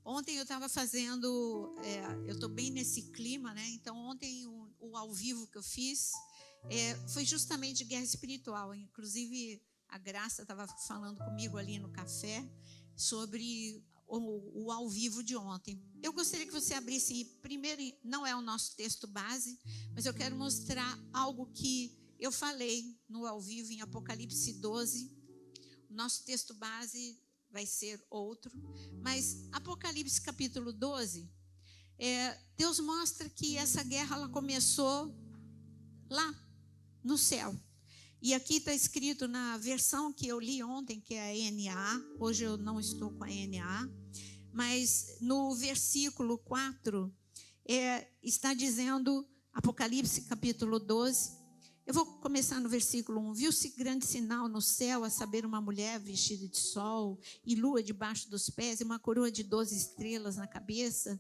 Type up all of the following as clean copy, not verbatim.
Ontem eu estava fazendo, eu estou bem nesse clima, né? Então ontem o ao vivo que eu fiz foi justamente guerra espiritual. Inclusive a Graça estava falando comigo ali no café sobre o ao vivo de ontem. Eu gostaria que você abrisse primeiro, não é o nosso texto base, mas eu quero mostrar algo que eu falei no ao vivo em Apocalipse 12. O nosso texto base vai ser outro, mas Apocalipse capítulo 12, Deus mostra que essa guerra ela começou lá no céu. E aqui está escrito na versão que eu li ontem, que é a NA, hoje eu não estou com a NA, mas no versículo 4 está dizendo, Apocalipse capítulo 12, eu vou começar no versículo 1. Viu-se grande sinal no céu, a saber, uma mulher vestida de sol e lua debaixo dos pés e uma coroa de 12 estrelas na cabeça,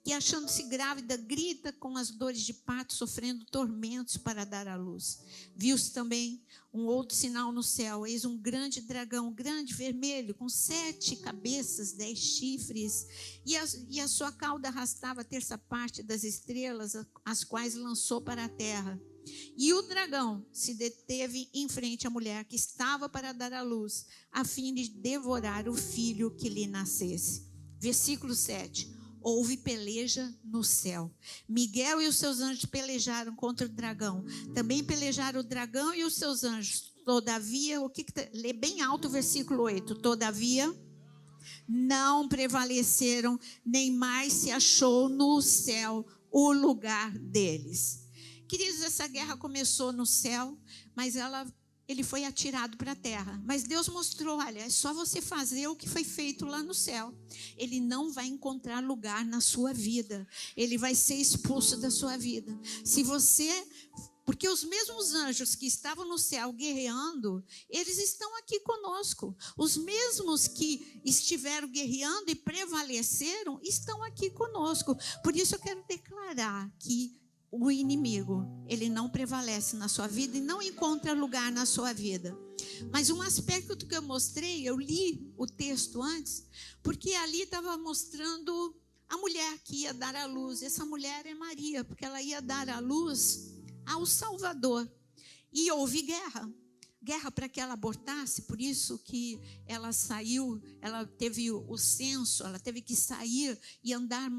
que achando-se grávida, grita com as dores de parto, sofrendo tormentos para dar à luz. Viu-se também um outro sinal no céu, eis um grande dragão, grande vermelho, com 7 cabeças, 10 chifres, e a sua cauda arrastava a terça parte das estrelas, as quais lançou para a terra. E o dragão se deteve em frente à mulher que estava para dar à luz, a fim de devorar o filho que lhe nascesse. Versículo 7. Houve peleja no céu. Miguel e os seus anjos pelejaram contra o dragão. Também pelejaram o dragão e os seus anjos. Todavia, lê bem alto o versículo 8. Todavia, não prevaleceram, nem mais se achou no céu o lugar deles. Queridos, essa guerra começou no céu, mas ele foi atirado para a terra. Mas Deus mostrou, olha, é só você fazer o que foi feito lá no céu. Ele não vai encontrar lugar na sua vida. Ele vai ser expulso da sua vida. Porque os mesmos anjos que estavam no céu guerreando, eles estão aqui conosco. Os mesmos que estiveram guerreando e prevaleceram, estão aqui conosco. Por isso eu quero declarar que o inimigo, ele não prevalece na sua vida e não encontra lugar na sua vida. Mas um aspecto que eu mostrei, eu li o texto antes, porque ali estava mostrando a mulher que ia dar à luz. Essa mulher é Maria, porque ela ia dar à luz ao Salvador. E houve guerra para que ela abortasse, por isso que ela saiu, ela teve o censo, ela teve que sair e andar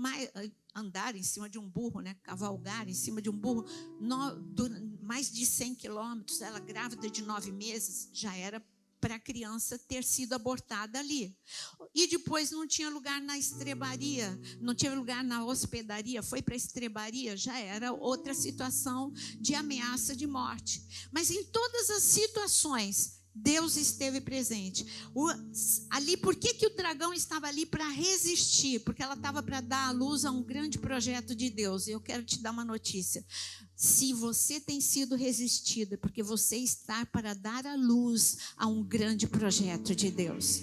em cima de um burro, né? Cavalgar em cima de um burro, mais de 100 quilômetros, ela grávida de 9 meses, já era para a criança ter sido abortada ali. E depois não tinha lugar na estrebaria, não tinha lugar na hospedaria, foi para a estrebaria, já era outra situação de ameaça de morte. Mas em todas as situações, Deus esteve presente. Ali, por que o dragão estava ali? Para resistir, porque ela estava para dar à luz a um grande projeto de Deus. E eu quero te dar uma notícia. Se você tem sido resistido, é porque você está para dar à luz a um grande projeto de Deus.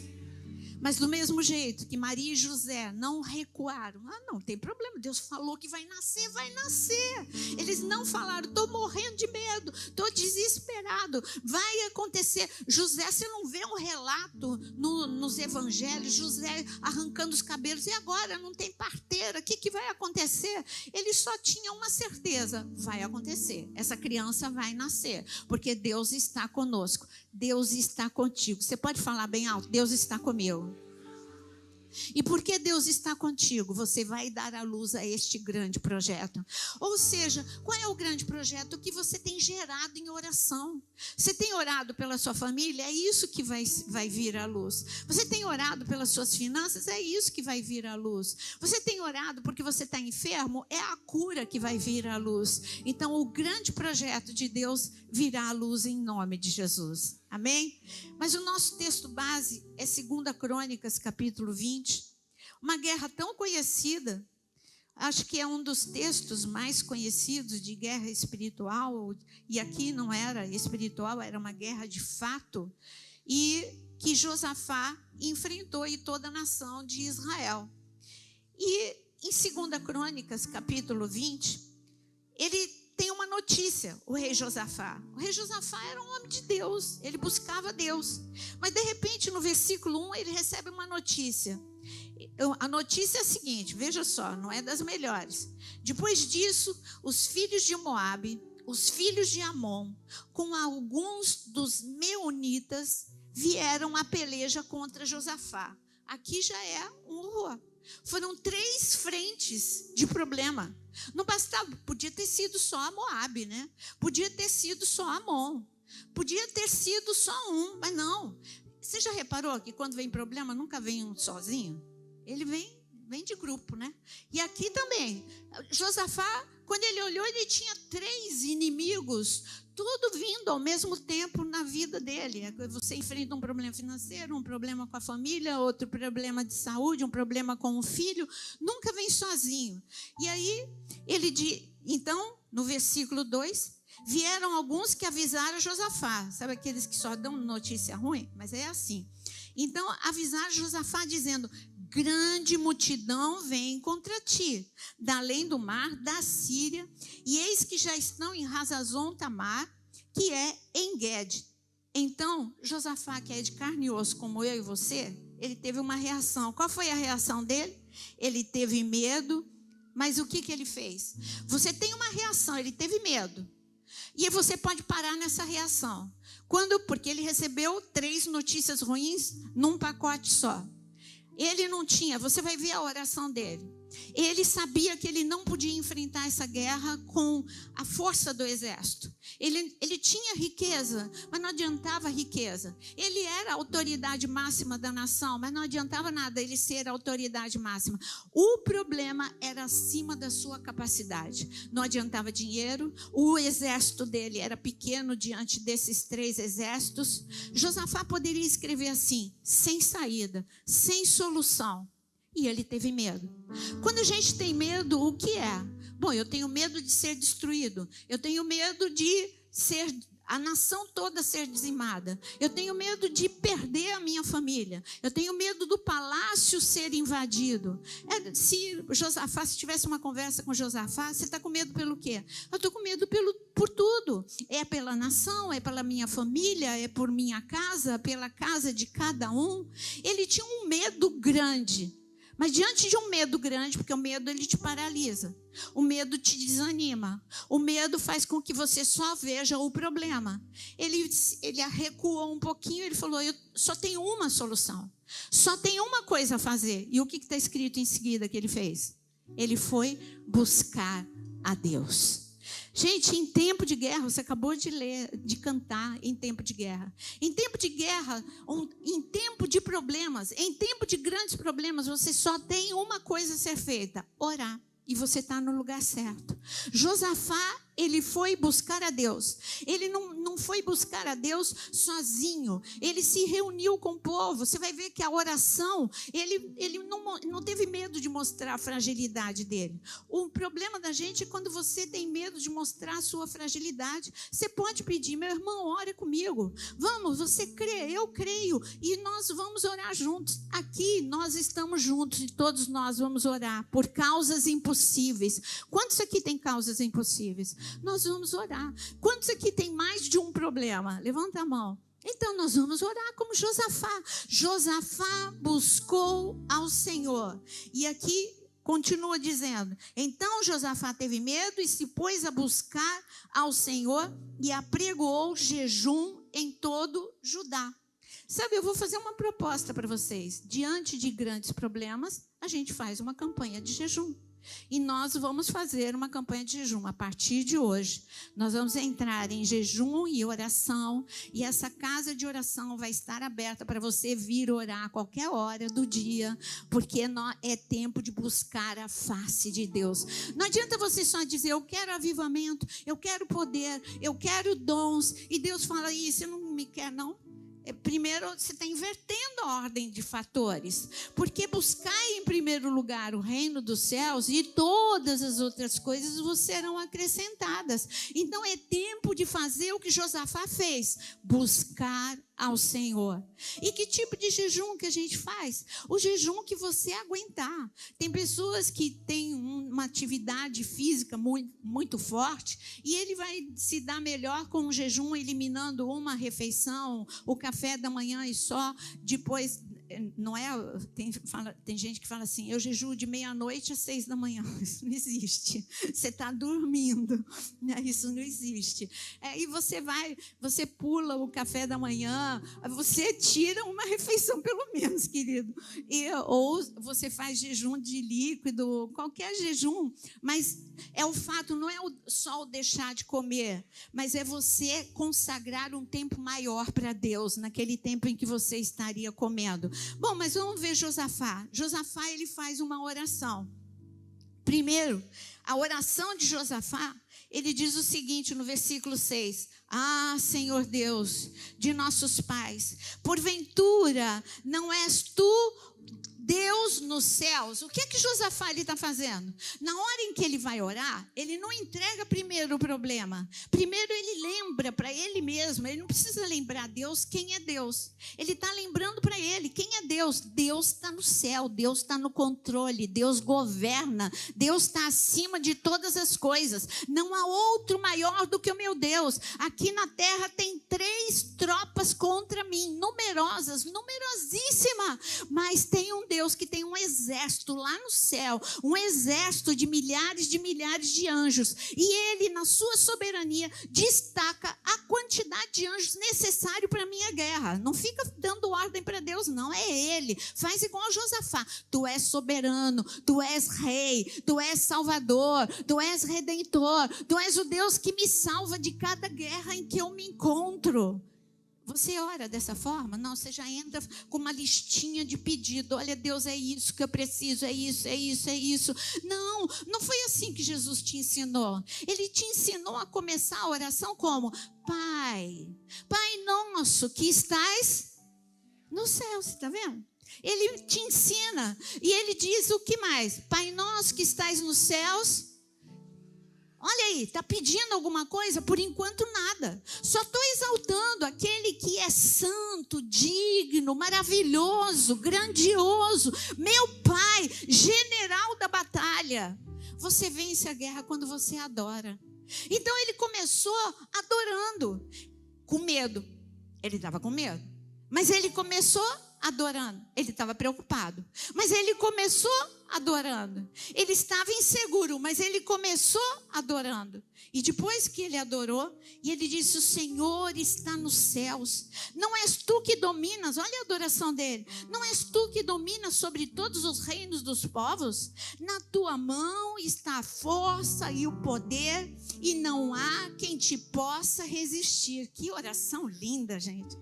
Mas do mesmo jeito que Maria e José não recuaram, não tem problema, Deus falou que vai nascer, vai nascer. Eles não falaram, estou morrendo de medo, estou desesperado, vai acontecer. José, você não vê um relato nos evangelhos, José arrancando os cabelos, e agora não tem parteira, o que vai acontecer? Ele só tinha uma certeza, vai acontecer, essa criança vai nascer, porque Deus está conosco, Deus está contigo. Você pode falar bem alto, Deus está comigo. E porque Deus está contigo, você vai dar à luz a este grande projeto. Ou seja, qual é o grande projeto que você tem gerado em oração? Você tem orado pela sua família? É isso que vai vir à luz. Você tem orado pelas suas finanças? É isso que vai vir à luz. Você tem orado porque você está enfermo? É a cura que vai vir à luz. Então, o grande projeto de Deus virá à luz em nome de Jesus. Amém? Mas o nosso texto base é 2 Crônicas, capítulo 20. Uma guerra tão conhecida, acho que é um dos textos mais conhecidos de guerra espiritual, e aqui não era espiritual, era uma guerra de fato, e que Josafá enfrentou e toda a nação de Israel. E em 2 Crônicas, capítulo 20, ele tem uma notícia, o rei Josafá. O rei Josafá era um homem de Deus, ele buscava Deus. Mas, de repente, no versículo 1, ele recebe uma notícia. A notícia é a seguinte, veja só, não é das melhores. Depois disso, os filhos de Moabe, os filhos de Amon, com alguns dos meunitas, vieram à peleja contra Josafá. Aqui já é um horror. Foram 3 frentes de problema. Não bastava, podia ter sido só a Moabe, né? Podia ter sido só Amon. Podia ter sido só um, mas não. Você já reparou que quando vem problema, nunca vem um sozinho? Ele vem de grupo, né? E aqui também, Josafá, quando ele olhou, ele tinha 3 inimigos, tudo vindo ao mesmo tempo na vida dele. Você enfrenta um problema financeiro, um problema com a família, outro problema de saúde, um problema com o filho, nunca vem sozinho. E aí, ele diz, então, no versículo 2, vieram alguns que avisaram Josafá. Sabe aqueles que só dão notícia ruim? Mas é assim. Então, avisaram Josafá dizendo: grande multidão vem contra ti, da além do mar, da Síria, e eis que já estão em Hazazon Tamar, que é em Guede. Então, Josafá, que é de carne e osso, como eu e você, ele teve uma reação. Qual foi a reação dele? Ele teve medo, mas o que ele fez? Você tem uma reação, ele teve medo. E você pode parar nessa reação. Porque ele recebeu 3 notícias ruins num pacote só. Ele não tinha, você vai ver a oração dele. Ele sabia que ele não podia enfrentar essa guerra com a força do exército. Ele tinha riqueza, mas não adiantava a riqueza. Ele era a autoridade máxima da nação, mas não adiantava nada ele ser a autoridade máxima. O problema era acima da sua capacidade. Não adiantava dinheiro, o exército dele era pequeno diante desses 3 exércitos. Josafá poderia escrever assim, sem saída, sem solução. E ele teve medo. Quando a gente tem medo, o que é? Bom, eu tenho medo de ser destruído. Eu tenho medo de a nação toda ser dizimada. Eu tenho medo de perder a minha família. Eu tenho medo do palácio ser invadido. Se tivesse uma conversa com Josafá, você está com medo pelo quê? Eu estou com medo por tudo. É pela nação, é pela minha família, é por minha casa, pela casa de cada um. Ele tinha um medo grande. Mas diante de um medo grande, porque o medo ele te paralisa, o medo te desanima, o medo faz com que você só veja o problema. Ele recuou um pouquinho, ele falou, eu só tenho uma solução, só tenho uma coisa a fazer. E o que está escrito em seguida que ele fez? Ele foi buscar a Deus. Gente, em tempo de guerra, você acabou de cantar em tempo de guerra. Em tempo de guerra, em tempo de problemas, em tempo de grandes problemas, você só tem uma coisa a ser feita: orar. E você está no lugar certo. Josafá, ele foi buscar a Deus. Ele não foi buscar a Deus sozinho. Ele se reuniu com o povo. Você vai ver que a oração, ele não teve medo de mostrar a fragilidade dele. O problema da gente é quando você tem medo de mostrar a sua fragilidade. Você pode pedir, meu irmão, ore comigo. Vamos, você crê, eu creio. E nós vamos orar juntos. Aqui nós estamos juntos e todos nós vamos orar por causas impossíveis. Quantos aqui tem causas impossíveis? Nós vamos orar. Quantos aqui tem mais de um problema? Levanta a mão. Então nós vamos orar como Josafá. Josafá buscou ao Senhor. E aqui continua dizendo: então Josafá teve medo e se pôs a buscar ao Senhor e apregoou jejum em todo Judá. Sabe, eu vou fazer uma proposta para vocês. Diante de grandes problemas, a gente faz uma campanha de jejum. E nós vamos fazer uma campanha de jejum a partir de hoje. Nós vamos entrar em jejum e oração. E essa casa de oração vai estar aberta para você vir orar a qualquer hora do dia. Porque é tempo de buscar a face de Deus. Não adianta você só dizer, eu quero avivamento, eu quero poder, eu quero dons. E Deus fala, você não me quer não? Primeiro, você está invertendo a ordem de fatores. Porque buscar em primeiro lugar o reino dos céus e todas as outras coisas vos serão acrescentadas. Então, é tempo de fazer o que Josafá fez. Buscar ao Senhor. E que tipo de jejum que a gente faz? O jejum que você aguentar. Tem pessoas que têm uma atividade física muito, muito forte e ele vai se dar melhor com o jejum, eliminando uma refeição, o café da manhã e só, depois... Não é, tem gente que fala assim, eu jejuo de 12:00 às 6 da manhã. Isso não existe. Você está dormindo. Isso não existe. E você pula o café da manhã, você tira uma refeição pelo menos, querido. Ou você faz jejum de líquido, qualquer jejum. Mas é o fato, não é só o deixar de comer, mas é você consagrar um tempo maior para Deus, naquele tempo em que você estaria comendo. Bom, mas vamos ver Josafá. Josafá, ele faz uma oração. Primeiro, a oração de Josafá, ele diz o seguinte no versículo 6. Ah, Senhor Deus de nossos pais, porventura não és tu Deus nos céus? O que é que Josafá está fazendo? Na hora em que ele vai orar, ele não entrega primeiro o problema. Primeiro ele lembra para ele mesmo, ele não precisa lembrar a Deus quem é Deus. Ele está lembrando para ele quem é Deus. Deus está no céu, Deus está no controle, Deus governa, Deus está acima de todas as coisas. Não há outro maior do que o meu Deus. Aqui na terra tem 3 tropas contra mim, numerosas, numerosíssimas, mas tem um Deus que tem um exército lá no céu, um exército de milhares de anjos, e ele, na sua soberania, destaca a quantidade de anjos necessário para a minha guerra. Não fica dando ordem para Deus, não, é ele. Faz igual a Josafá. Tu és soberano, tu és rei, tu és salvador, tu és redentor, tu és o Deus que me salva de cada guerra em que eu me encontro. Você ora dessa forma? Não, você já entra com uma listinha de pedido. Olha, Deus, é isso que eu preciso, é isso, é isso, é isso. Não, não foi assim que Jesus te ensinou. Ele te ensinou a começar a oração como? Pai nosso que estás no céu, você está vendo? Ele te ensina e ele diz o que mais? Pai nosso que estás nos céus. Olha aí, está pedindo alguma coisa? Por enquanto nada. Só estou exaltando aquele que é santo, digno, maravilhoso, grandioso. Meu Pai, general da batalha. Você vence a guerra quando você adora. Então ele começou adorando, com medo. Ele estava com medo. Mas ele começou adorando. Ele estava preocupado. Mas ele começou adorando. Ele estava inseguro, mas ele começou adorando. E depois que ele adorou, e ele disse, o Senhor está nos céus. Não és tu que dominas, olha a adoração dele. Não és tu que dominas sobre todos os reinos dos povos? Na tua mão está a força e o poder, e não há quem te possa resistir. Que oração linda, gente.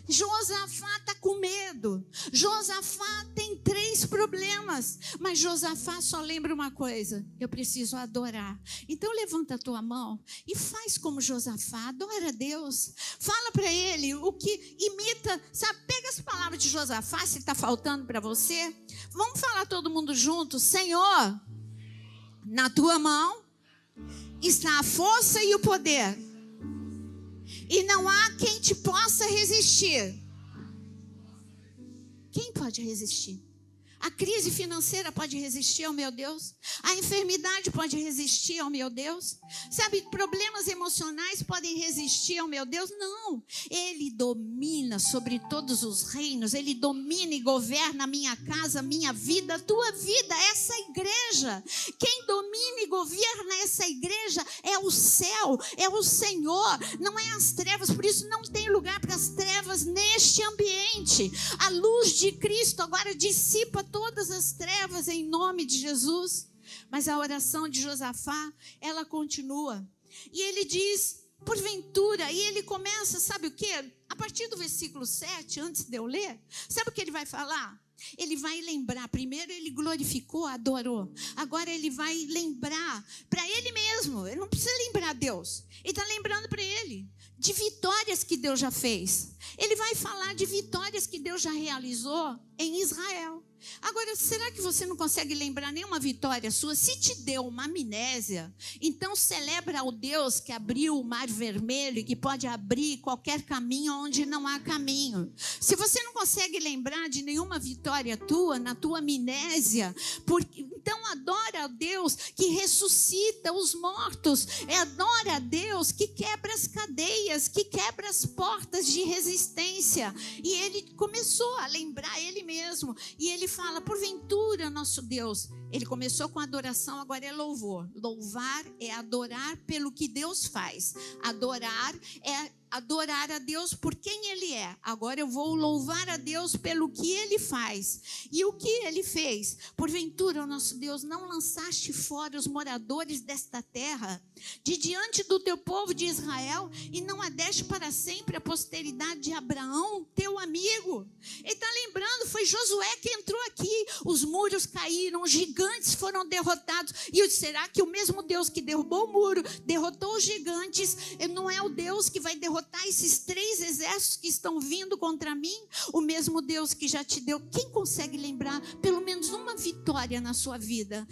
Josafá está com medo. Josafá tem 3 problemas. Mas Josafá só lembra uma coisa: eu preciso adorar. Então levanta a tua mão e faz como Josafá. Adora a Deus. Fala para ele o que imita. Sabe, pega as palavras de Josafá, se está faltando para você. Vamos falar todo mundo junto. Senhor, na tua mão está a força e o poder, e não há quem te possa resistir. Quem pode resistir? A crise financeira pode resistir ao meu Deus? A enfermidade pode resistir ao meu Deus? Sabe, problemas emocionais podem resistir ao meu Deus? Não. Ele domina sobre todos os reinos. Ele domina e governa a minha casa, a minha vida, a tua vida, essa igreja. Quem domina e governa essa igreja é o céu, é o Senhor, não é as trevas. Por isso não tem lugar para as trevas neste ambiente. A luz de Cristo agora dissipa todas as trevas em nome de Jesus. Mas a oração de Josafá, ela continua. E ele diz, porventura, e ele começa, sabe o quê? A partir do versículo 7, antes de eu ler, sabe o que ele vai falar? Ele vai lembrar, primeiro ele glorificou, adorou. Agora ele vai lembrar para ele mesmo. Ele não precisa lembrar a Deus. Ele está lembrando para ele de vitórias que Deus já fez. Ele vai falar de vitórias que Deus já realizou em Israel. Agora, será que você não consegue lembrar nenhuma vitória sua? Se te deu uma amnésia, então celebra ao Deus que abriu o mar vermelho e que pode abrir qualquer caminho onde não há caminho. Se você não consegue lembrar de nenhuma vitória tua, na tua amnésia, então adora a Deus que ressuscita os mortos, adora a Deus que quebra as cadeias, que quebra as portas de resistência. E ele começou a lembrar ele mesmo, e ele fala: porventura, nosso Deus. Ele começou com adoração, agora é louvor. Louvar é adorar pelo que Deus faz. Adorar é adorar a Deus por quem Ele é. Agora eu vou louvar a Deus pelo que Ele faz. E o que Ele fez? Porventura, nosso Deus, não lançaste fora os moradores desta terra, de diante do teu povo de Israel, e não a deste para sempre a posteridade de Abraão, teu amigo. Ele está lembrando, foi Josué que entrou aqui, os muros caíram, os gigantes foram derrotados. E eu disse: será que o mesmo Deus que derrubou o muro, derrotou os gigantes, não é o Deus que vai derrotar esses 3 exércitos que estão vindo contra mim? O mesmo Deus que já te deu. Quem consegue lembrar pelo menos uma vitória na sua vida?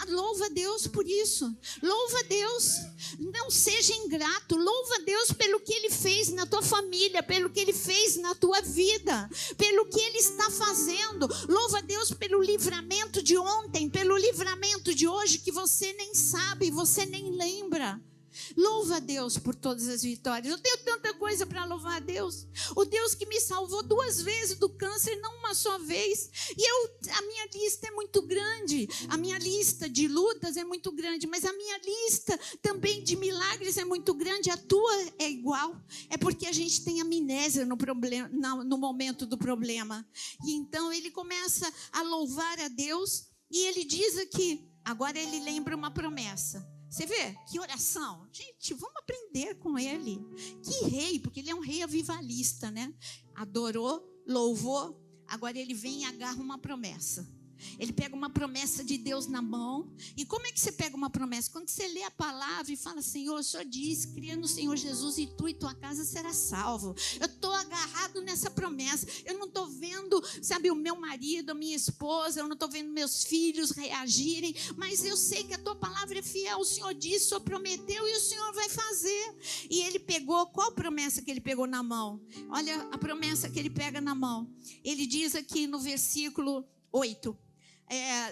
Louva a Deus por isso. Louva a Deus. Não seja ingrato. Louva a Deus pelo que Ele fez na tua família, pelo que Ele fez na tua vida, pelo que Ele está fazendo. Louva a Deus pelo livramento de ontem, pelo livramento de hoje que você nem sabe, você nem lembra. Louva a Deus por todas as vitórias. Eu tenho tanta coisa para louvar a Deus. O Deus que me salvou 2 vezes do câncer, não uma só vez. E a minha lista é muito grande. A minha lista de lutas é muito grande, mas a minha lista também de milagres é muito grande. A tua é igual. É porque a gente tem amnésia no momento do problema. E então ele começa a louvar a Deus, e ele diz aqui, agora ele lembra uma promessa. Você vê? Que oração. Gente, vamos aprender com ele. Que rei, porque ele é um rei avivalista, né? Adorou, louvou, agora ele vem e agarra uma promessa. Ele pega uma promessa de Deus na mão. E como é que você pega uma promessa? Quando você lê a palavra e fala: Senhor, o Senhor diz, cria no Senhor Jesus e tu e tua casa será salvo. Eu estou agarrado nessa promessa. Eu não estou vendo, sabe, o meu marido, a minha esposa, eu não estou vendo meus filhos reagirem, mas eu sei que a tua palavra é fiel. O Senhor disse, o Senhor prometeu e o Senhor vai fazer. E ele pegou, qual promessa que ele pegou na mão? Olha a promessa que ele pega na mão. Ele diz aqui no versículo 8.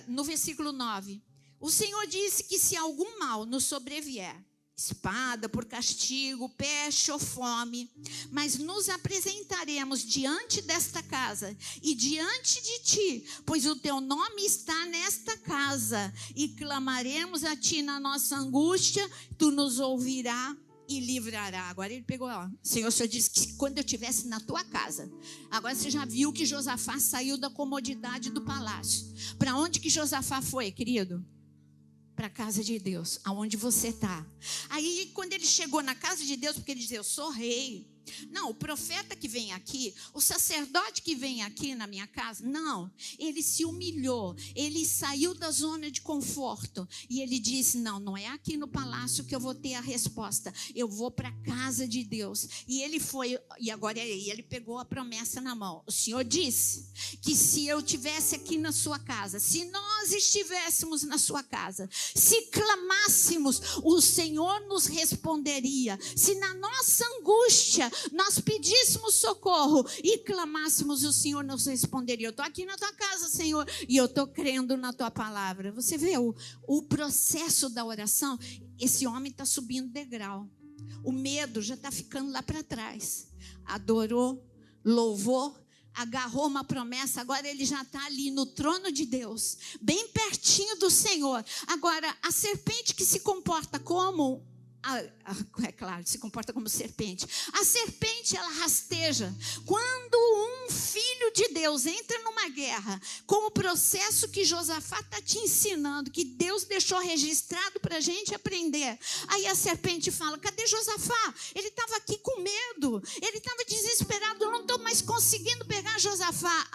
No versículo 9, o Senhor disse que se algum mal nos sobrevier, espada por castigo, peste ou fome, mas nos apresentaremos diante desta casa e diante de ti, pois o teu nome está nesta casa, e clamaremos a ti na nossa angústia, tu nos ouvirás e livrará. Agora ele pegou, Senhor, o Senhor disse que quando eu estivesse na tua casa. Agora você já viu que Josafá saiu da comodidade do palácio. Para onde que Josafá foi, querido? Para a casa de Deus, aonde você está. Aí quando ele chegou na casa de Deus, porque ele dizia: eu sou rei. Não, o profeta que vem aqui, o sacerdote que vem aqui na minha casa, não, ele se humilhou, ele saiu da zona de conforto e ele disse: não é aqui no palácio que eu vou ter a resposta, eu vou para a casa de Deus. E ele foi, e agora ele pegou a promessa na mão. O Senhor disse que se eu estivesse aqui na sua casa, se nós estivéssemos na sua casa, se clamássemos, o Senhor nos responderia. Se na nossa angústia nós pedíssemos socorro e clamássemos, o Senhor nos responderia. Eu estou aqui na tua casa, Senhor, e eu estou crendo na tua palavra. Você vê o processo da oração? Esse homem está subindo degrau. O medo já está ficando lá para trás. Adorou, louvou, agarrou uma promessa, agora ele já está ali no trono de Deus, bem pertinho do Senhor. Agora, a serpente que se comporta como... é claro, se comporta como serpente. A serpente, ela rasteja. Quando um filho de Deus entra numa guerra, com o processo que Josafá está te ensinando, que Deus deixou registrado para a gente aprender, aí a serpente fala: cadê Josafá? Ele estava aqui com medo, ele estava desesperado, eu não estou mais conseguindo pegar Josafá.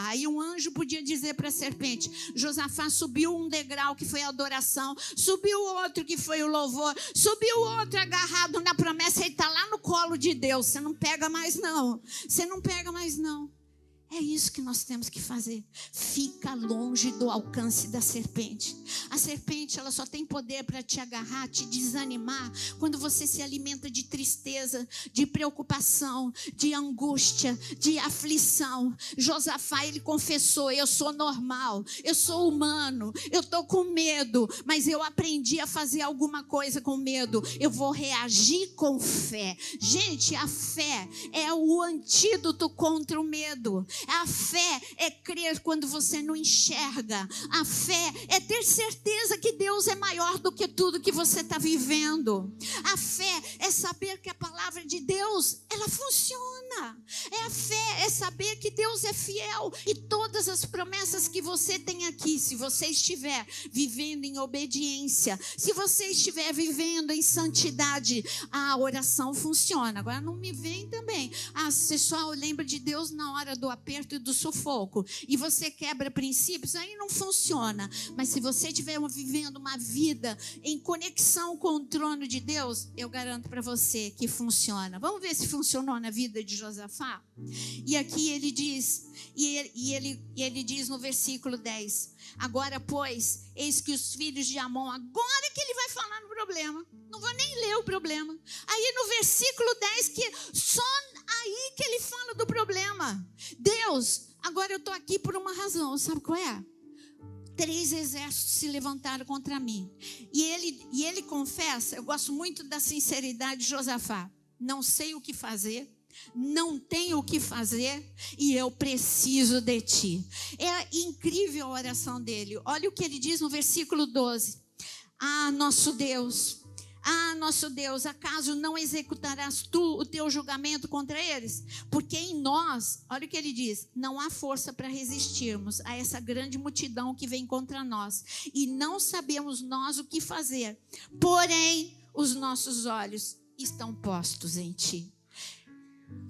Aí um anjo podia dizer para a serpente: Josafá subiu um degrau que foi a adoração, subiu outro que foi o louvor, subiu o outro agarrado na promessa, ele está lá no colo de Deus. Você não pega mais não. Você não pega mais não. É isso que nós temos que fazer. Fica longe do alcance da serpente. A serpente, ela só tem poder para te agarrar, te desanimar, quando você se alimenta de tristeza, de preocupação, de angústia, de aflição. Josafá, ele confessou: eu sou normal, eu sou humano, eu estou com medo, mas eu aprendi a fazer alguma coisa com medo. Eu vou reagir com fé. Gente, a fé é o antídoto contra o medo. A fé é crer quando você não enxerga. A fé é ter certeza que Deus é maior do que tudo que você está vivendo. A fé é saber que a palavra de Deus, ela funciona. A fé é saber que Deus é fiel e todas as promessas que você tem aqui, se você estiver vivendo em obediência, se você estiver vivendo em santidade, a oração funciona. Agora não me vem também: você só lembra de Deus na hora do aperto e do sufoco, e você quebra princípios, aí não funciona. Mas se você estiver vivendo uma vida em conexão com o trono de Deus, eu garanto para você que funciona. Vamos ver se funcionou na vida de Josafá? E aqui ele diz, ele diz no versículo 10: agora, pois, eis que os filhos de Amon, agora que ele vai falar no problema, não vou nem ler o problema. Aí no versículo 10, que só aí que ele fala do problema. Deus, agora eu estou aqui por uma razão, sabe qual é? 3 exércitos se levantaram contra mim. E ele confessa, eu gosto muito da sinceridade de Josafá: não sei o que fazer, não tenho o que fazer e eu preciso de ti. É incrível a oração dele. Olha o que ele diz no versículo 12: nosso Deus, acaso não executarás tu o teu julgamento contra eles? Porque em nós, olha o que ele diz, não há força para resistirmos a essa grande multidão que vem contra nós, e não sabemos nós o que fazer, porém os nossos olhos estão postos em ti.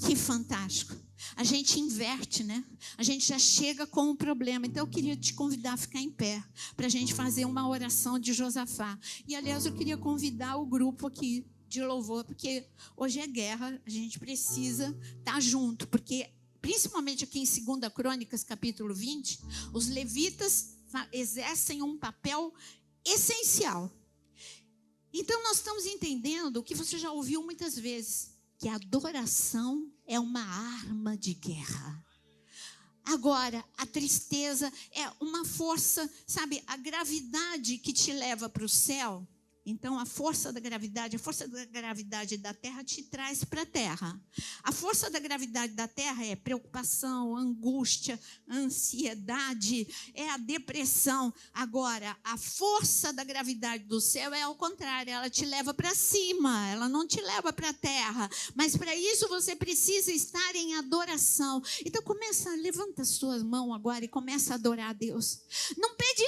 Que fantástico. A gente inverte, né? A gente já chega com um problema. Então eu queria te convidar a ficar em pé, para a gente fazer uma oração de Josafá. E aliás, eu queria convidar o grupo aqui de louvor, porque hoje é guerra, a gente precisa estar junto, porque principalmente aqui em 2 Crônicas, capítulo 20, os levitas exercem um papel essencial. Então nós estamos entendendo o que você já ouviu muitas vezes, que a adoração é uma arma de guerra. Agora, a tristeza é uma força, sabe, a gravidade que te leva para o céu. Então, a força da gravidade da terra te traz para a terra. A força da gravidade da terra é preocupação, angústia, ansiedade, é a depressão. Agora, a força da gravidade do céu é ao contrário, ela te leva para cima, ela não te leva para a terra. Mas para isso você precisa estar em adoração. Então, levanta as suas mãos agora e começa a adorar a Deus. Não pede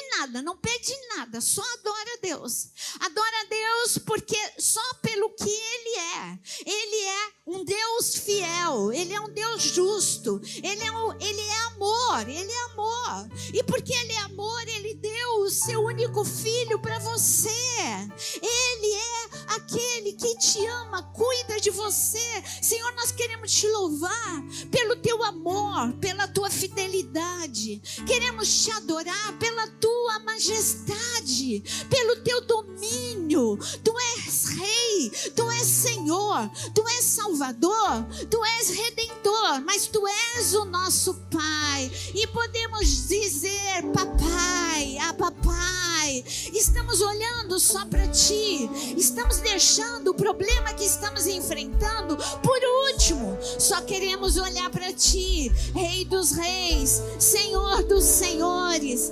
nada, só adora a Deus. Adora a Deus porque só pelo que Ele é. Ele é um Deus fiel, Ele é um Deus justo, Ele é amor, Ele é amor. E porque Ele é amor, Ele deu o seu único filho para você. Ele é aquele que te ama, cuida de você. Senhor, nós queremos te louvar pelo teu amor, pela tua fidelidade. Queremos te adorar pela tua majestade, pelo teu domínio. Tu és rei, tu és Senhor, tu és Salvador, tu és Redentor, mas tu és o nosso Pai. E podemos dizer: papai, papai, estamos olhando só para ti, estamos deixando o problema que estamos enfrentando por último, só queremos olhar para ti, Rei dos reis, Senhor dos senhores.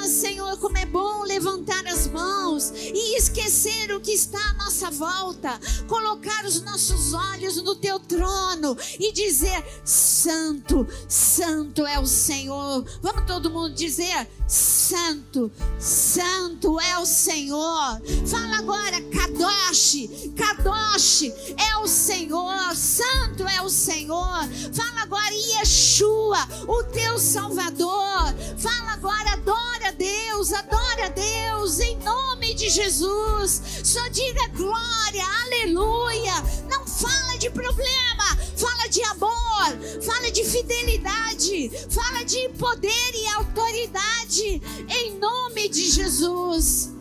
Senhor, como é bom levantar as mãos e esquecer o que está à nossa volta, colocar os nossos olhos no teu trono e dizer: Santo, Santo é o Senhor. Vamos todo mundo dizer: Santo, Santo é o Senhor. Fala agora: Kadosh, Kadosh é o Senhor, Santo é o Senhor. Fala agora: Yeshua, o teu Salvador. Fala agora: adora a Deus, em nome de Jesus. Só diga glória, aleluia. Não fala de problema, fala de amor, fala de fidelidade, fala de poder e autoridade, em nome de Jesus.